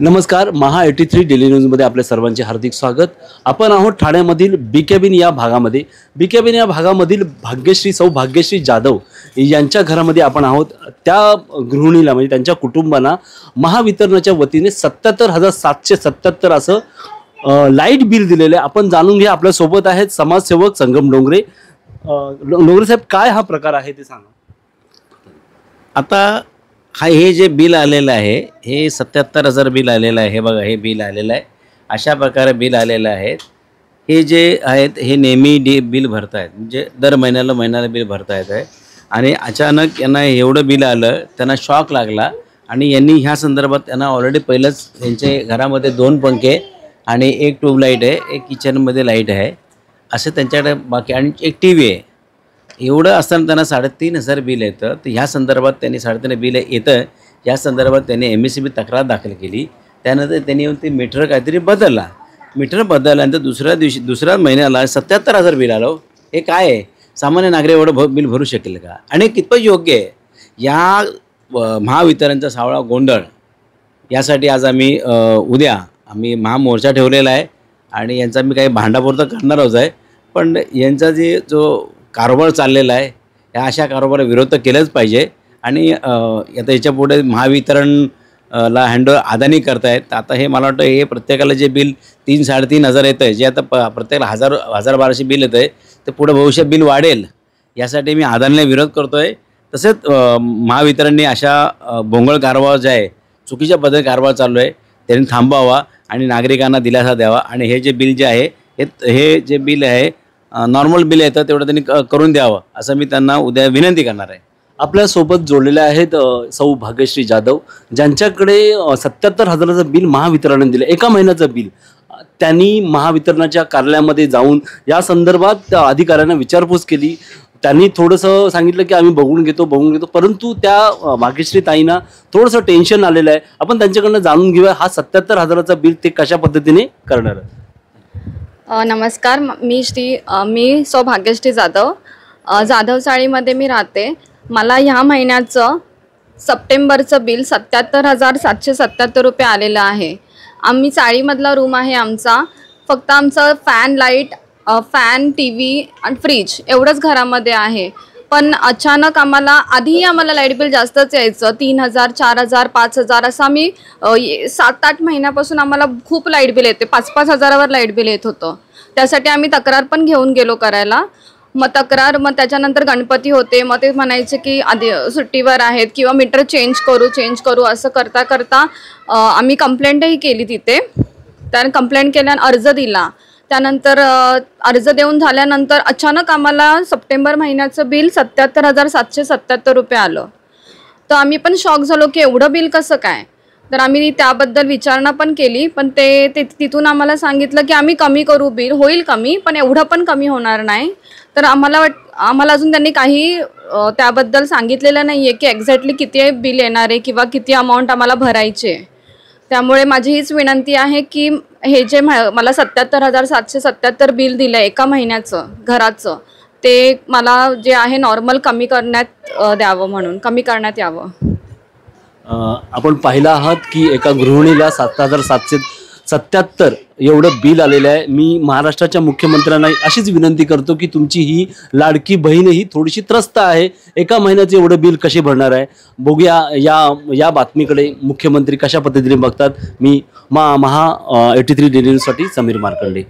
नमस्कार, महा 83 डेली न्यूजमध्ये आपल्या सर्वांचे हार्दिक स्वागत। आपण आहोत ठाण्यामधील बीकेबिन या भागामध्ये। बीकेबिन या भागामधील सौ भाग्यश्री जाधव यांच्या घरामध्ये आपण आहोत। त्या गृहिणीला म्हणजे त्यांच्या कुटुंबांना महावितरणाच्या वतीने 77,777 असं लाईट बिल दिलेले। आपण जाणून घ्या, आपल्या सोबत आहेत समाजसेवक संगम डोंगरे। डोंगरे साहेब, काय हा प्रकार आहे ते सांगा। आता हे जे बिल आलेलं आहे हे 77,000 बिल आलेलं आहे। हे बघा, हे बिल आलेलं आहे, अशा प्रकारे बिल आलेलं आहे। हे जे आहेत हे नेहमी बिल भरतायत, म्हणजे दर महिन्याला बिल भरतायत आहे। आणि अचानक यांना एवढं बिल आलं, त्यांना शॉक लागला आणि यांनी ह्या संदर्भात त्यांना ऑलरेडी पहिलंच त्यांचे घरामध्ये 2 पंखे आणि 1 ट्यूबलाईट आहे, एक किचनमध्ये लाईट आहे, असं त्यांच्याकडे बाकी आणि एक टीव्ही आहे। एवढं असताना त्यांना 3,500 बिल येतं। तर ह्या संदर्भात त्यांनी 3,500 बिल येतं, या संदर्भात त्यांनी MSEB तक्रार दाखल केली। त्यानंतर त्यांनी येऊन ते मीटर काहीतरी बदलला। मीटर बदलल्यानंतर दुसऱ्या महिन्याला 77,000 बिल आलं। हे काय आहे? सामान्य नागरिक एवढं बिल भरू शकेल का? आणि कितपत योग्य आहे? या महावितरणचा सावळा गोंधळ यासाठी आज उद्या आम्ही महामोर्चा ठेवलेला आहे आणि यांचा मी काही भांडाफोड तर करणारच आहे, पण यांचा जो कारभार चाललेला आहे या अशा कारभाराला विरोध तर केलाच पाहिजे। आणि आता याच्यापुढे महावितरणला हँडओव्हर अदानी करतायत। आता हे मला वाटतं हे प्रत्येकाला जे बिल 3,000-3,500 येतं आहे, जे आता प्रत्येकाला 1,000-1,200 बिल येतं आहे, तर पुढे भविष्यात बिल वाढेल, यासाठी मी अदानीला विरोध करतो आहे। तसेच महावितरणने अशा भोंगळ कारभार जे आहे, चुकीच्या पद्धतीने कारभार चालू आहे, त्यांनी थांबवावा आणि नागरिकांना दिलासा द्यावा। आणि हे जे बिल जे आहे हे जे बिल आहे नॉर्मल बिल येतं तेवढं त्यांनी करून द्यावं, असं मी त्यांना उद्या विनंती करणार आहे। आपल्या सोबत जोडलेले आहेत सौ भाग्यश्री जाधव, ज्यांच्याकडे 77,000चं बिल महावितरणाने दिलं, एका महिन्याचं बिल। त्यांनी महावितरणाच्या कार्यालयामध्ये जाऊन या संदर्भात अधिकाऱ्यांना विचारपूस केली। त्यांनी थोडंसं सांगितलं की आम्ही बघून घेतो, परंतु त्या भाग्यश्री ताईंना थोडंसं टेन्शन आलेलं आहे। आपण त्यांच्याकडनं जाणून घेऊया, हा 77,000चं बिल ते कशा पद्धतीने करणार आहे। नमस्कार, मी सौ भाग्यश्री जाधव, जाधव चाळीमध्ये मी राहते। मला ह्या महिन्याचं सप्टेंबरचं बिल 77,777 रुपये आलेलं आहे। आम्ही चाळीमधला रूम आहे आमचा, फक्त आमचं फॅन, लाईट, फॅन, TV आणि फ्रीज एवढंच घरामध्ये आहे। पण अचानक आधीही आम्हाला लाईट बिल जास्तच यायचं, 3,000, 4,000, 5,000 असं आम्ही 7-8 महिन्यापासून आम्हाला खूप लाईट बिल येते, 5-5 हजारावर लाईट बिल येत होतं। त्यासाठी आम्ही तक्रार पण घेऊन गेलो करायला। मग त्याच्यानंतर गणपती होते, मग ते म्हणायचे की आधी सुट्टीवर आहेत किंवा मीटर चेंज करू असं करता करता आम्ही कंप्लेंटही केली तिथे। त्याने कंप्लेंट केल्यानं अर्ज दिला, त्यानंतर अर्ज देऊन झाल्यानंतर अचानक आम्हाला सप्टेंबर महिन्याचं बिल 77,777 रुपये आलं। तर आम्ही पण शॉक झालो की एवढं बिल कसं काय। तर आम्ही त्याबद्दल विचारणा पण केली, पण तिथून आम्हाला सांगितलं की आम्ही कमी करू, बिल होईल कमी, पण एवढं पण कमी होणार नाही। तर आम्हाला अजून त्यांनी काही त्याबद्दल सांगितलेलं नाही आहे की एक्झॅक्टली किती बिल येणार आहे किंवा किती अमाऊंट आम्हाला भरायचे। त्यामुळे माझी हीच विनंती आहे की हे जे मला 77,777 बिल दिलं आहे एका महिन्याचं घराचं, ते मला जे आहे नॉर्मल कमी करण्यात यावं। आपण पाहिलं आहात की एका गृहिणीला 7,777 एवढं बिल आलेलं आहे। मी महाराष्ट्राच्या मुख्यमंत्र्यांना अशीच विनंती करतो की तुमची ही लाडकी बहीण ही थोडीशी त्रस्त आहे, एका महिन्याचं एवढं बिल कसे भरणार आहे। बघूया या बातमीकडे मुख्यमंत्री कशा पद्धतीने बघतात। मी महा 83 डेली न्यूजसाठी समीर मार्कंडे।